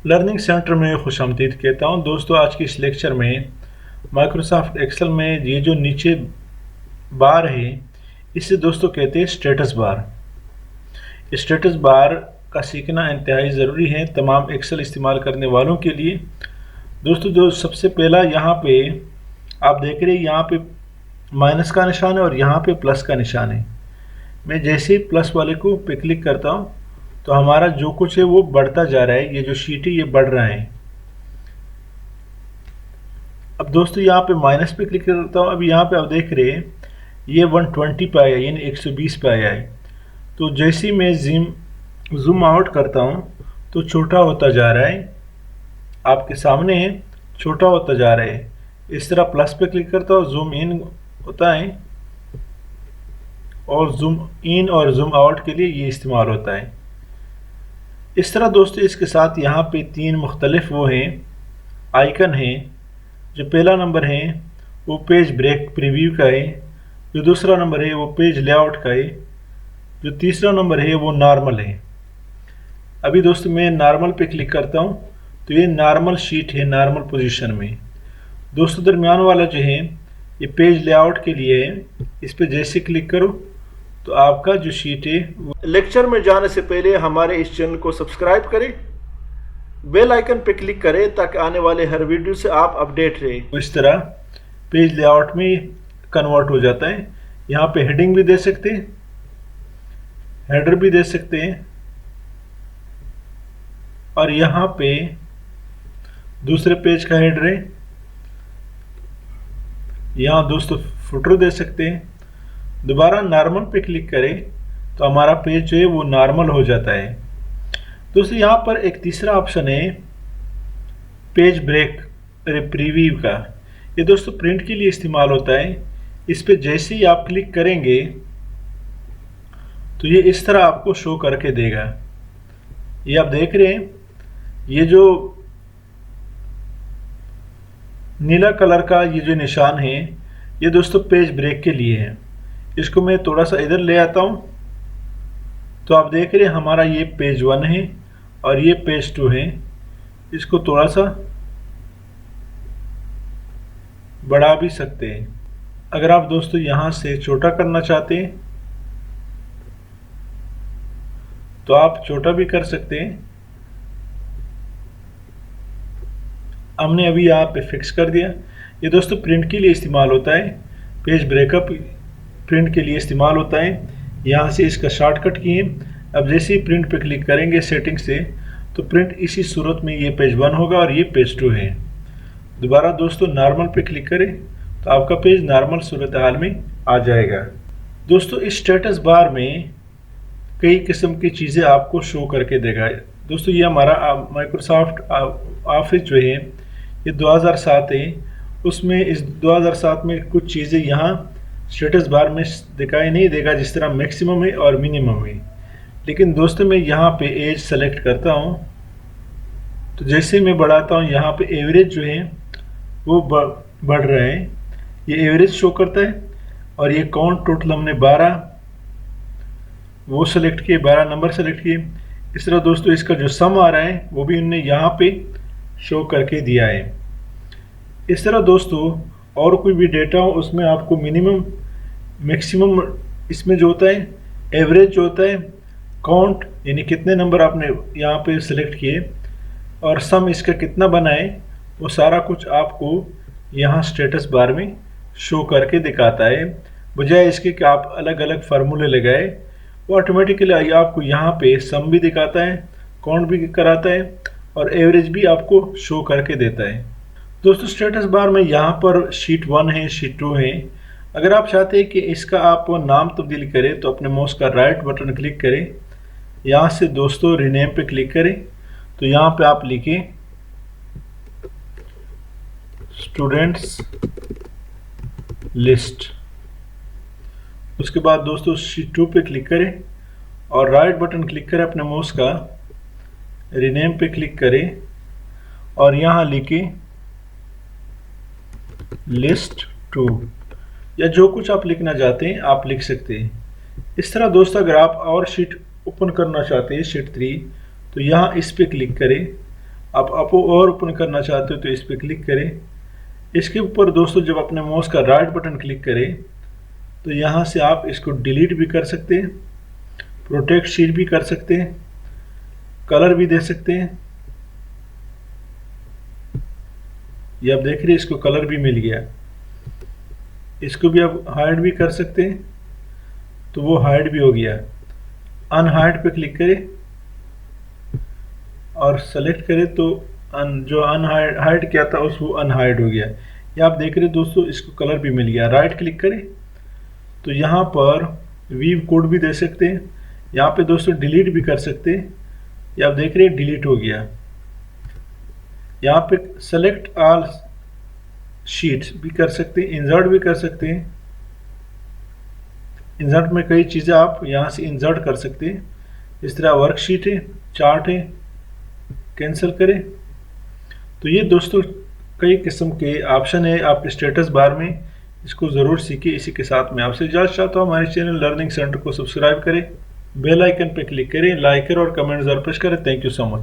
Learning centre में खुशामदीद कहता हूँ। दोस्तों, आज के इस लेक्चर में माइक्रोसॉफ्ट एक्सेल में ये जो नीचे बार है इसे दोस्तों कहते हैं स्टेटस बार। स्टेटस बार का सीखना इंतहाई ज़रूरी है तमाम एक्सेल इस्तेमाल करने वालों के लिए। दोस्तों, जो सबसे पहला यहाँ पे आप देख रहे हैं, यहाँ पे माइनस का निशान है और यहाँ पे प्लस का निशान है। मैं जैसे ही प्लस वाले को पे क्लिक करता हूँ तो हमारा जो कुछ है वो बढ़ता जा रहा है। ये जो शीट है ये बढ़ रहा है। अब दोस्तों, यहाँ पे माइनस पे क्लिक करता हूँ। अब यहाँ पे आप देख रहे हैं ये 120 पे आया, यानी 120 पे आया है। तो जैसे ही मैं जूम आउट करता हूँ तो छोटा होता जा रहा है, आपके सामने है, छोटा होता जा रहा है। इस तरह प्लस पे क्लिक करता हूँ, जूम इन होता है, और जूम इन और जूम आउट के लिए ये इस्तेमाल होता है। इस तरह दोस्तों, इसके साथ यहाँ पे तीन मुख्तलिफ वो हैं आइकन हैं। जो पहला नंबर है वो पेज ब्रेक प्रीव्यू का है, जो दूसरा नंबर है वो पेज लेआउट का है, जो तीसरा नंबर है वो नॉर्मल है। अभी दोस्तों मैं नॉर्मल पे क्लिक करता हूँ तो ये नॉर्मल शीट है, नॉर्मल पोजीशन में। दोस्तों, दरमियान वाला जो है ये पेज लेआउट के लिए है। इस पर जैसे क्लिक करो तो आपका जो शीट है। लेक्चर में जाने से पहले हमारे इस चैनल को सब्सक्राइब करें, बेल आइकन पे क्लिक करें ताकि आने वाले हर वीडियो से आप अपडेट रहे। तो इस तरह पेज लेआउट में कन्वर्ट हो जाता है। यहाँ पे हेडिंग भी दे सकते हैं, हेडर भी दे सकते हैं, और यहाँ पे दूसरे पेज का हेडर है। यहाँ दोस्तों फुटर दे सकते हैं। दोबारा नॉर्मल पे क्लिक करें तो हमारा पेज जो है वो नॉर्मल हो जाता है। दोस्तों, यहाँ पर एक तीसरा ऑप्शन है पेज ब्रेक प्रीव्यू का। ये दोस्तों प्रिंट के लिए इस्तेमाल होता है। इस पे जैसे ही आप क्लिक करेंगे तो ये इस तरह आपको शो करके देगा। ये आप देख रहे हैं, ये जो नीला कलर का ये जो निशान है ये दोस्तों पेज ब्रेक के लिए है। इसको मैं थोड़ा सा इधर ले आता हूँ तो आप देख रहे हैं हमारा ये पेज 1 है और ये पेज 2 है। इसको थोड़ा सा बढ़ा भी सकते हैं। अगर आप दोस्तों यहाँ से छोटा करना चाहते हैं तो आप छोटा भी कर सकते हैं। हमने अभी यहाँ पे फिक्स कर दिया। ये दोस्तों प्रिंट के लिए इस्तेमाल होता है, पेज ब्रेकअप प्रिंट के लिए इस्तेमाल होता है। यहाँ से इसका शॉर्टकट किए। अब जैसे ही प्रिंट पे क्लिक करेंगे सेटिंग से तो प्रिंट इसी सूरत में ये पेज 1 होगा और ये पेज 2 है। दोबारा दोस्तों नॉर्मल पे क्लिक करें तो आपका पेज नॉर्मल सूरत हाल में आ जाएगा। दोस्तों, इस स्टेटस बार में कई किस्म की चीज़ें आपको शो करके देगा। दोस्तों, ये हमारा माइक्रोसॉफ्ट ऑफिस जो है ये 2007 है। उसमें इस 2007 में कुछ चीज़ें यहाँ स्टेटस बार में दिखाई नहीं देगा, जिस तरह मैक्सिमम है और मिनिमम है। लेकिन दोस्तों, मैं यहाँ पे एज सेलेक्ट करता हूँ तो जैसे मैं बढ़ाता हूँ यहाँ पे एवरेज जो है वो बढ़ रहा है। ये एवरेज शो करता है। और ये काउंट टोटल हमने 12 वो सेलेक्ट किए, 12 नंबर सेलेक्ट किए। इस तरह दोस्तों इसका जो सम आ रहा है वो भी उन्होंने यहाँ पे शो करके दिया है। इस तरह दोस्तों और कोई भी डेटा हो उसमें आपको मिनिमम मैक्सिमम इसमें जो होता है, एवरेज जो होता है, काउंट यानी कितने नंबर आपने यहाँ पे सिलेक्ट किए, और सम इसका कितना बना है, वो सारा कुछ आपको यहाँ स्टेटस बार में शो करके दिखाता है। बजाय इसके कि आप अलग अलग फार्मूले लगाए, वो ऑटोमेटिकली आपको यहाँ पे सम भी दिखाता है, काउंट भी कराता है, और एवरेज भी आपको शो करके देता है। दोस्तों, स्टेटस बार में यहाँ पर शीट 1 है, शीट 2 है। अगर आप चाहते हैं कि इसका आप नाम तब्दील करें तो अपने माउस का राइट बटन क्लिक करें, यहाँ से दोस्तों रीनेम पे क्लिक करें तो यहाँ पे आप लिखें स्टूडेंट्स लिस्ट। उसके बाद दोस्तों शीट 2 पे क्लिक करें और राइट बटन क्लिक करें अपने माउस का, रीनेम पे क्लिक करें और यहाँ लिखें लिस्ट 2, या जो कुछ आप लिखना चाहते हैं आप लिख सकते हैं। इस तरह दोस्तों अगर आप और शीट ओपन करना चाहते हैं शीट 3 तो यहाँ इस पे क्लिक करें, आप और ओपन करना चाहते हो तो इस पर क्लिक करें। इसके ऊपर दोस्तों जब अपने माउस का राइट बटन क्लिक करें तो यहाँ से आप इसको डिलीट भी कर सकते हैं, प्रोटेक्ट शीट भी कर सकते हैं, कलर भी दे सकते हैं। ये आप देख रहे हैं इसको कलर भी मिल गया। इसको भी आप हाइड भी कर सकते हैं, तो वो हाइड भी हो गया। अनहाइड पे क्लिक करें और सेलेक्ट करें तो जो अनहाइड किया था उस वो अनहाइड हो गया। ये आप देख रहे हैं दोस्तों इसको कलर भी मिल गया। राइट क्लिक करें तो यहाँ पर वीव कोड भी दे सकते हैं। यहाँ पे दोस्तों डिलीट भी कर सकते हैं। ये आप देख रहे हैं डिलीट हो गया। यहाँ पे सेलेक्ट ऑल शीट्स भी कर सकते हैं, इंसर्ट भी कर सकते हैं। इंसर्ट में कई चीज़ें आप यहाँ से इंसर्ट कर सकते हैं। इस तरह वर्कशीट है, चार्ट है, कैंसिल करें। तो ये दोस्तों कई किस्म के ऑप्शन है आपके स्टेटस बार में, इसको ज़रूर सीखिए। इसी के साथ मैं आपसे इजाज़त चाहता हूँ। हमारे चैनल लर्निंग सेंटर को सब्सक्राइब करें, बेल आइकन पर क्लिक करें, लाइक करें और कमेंट ज़रूर प्रेस करें। Thank you so much.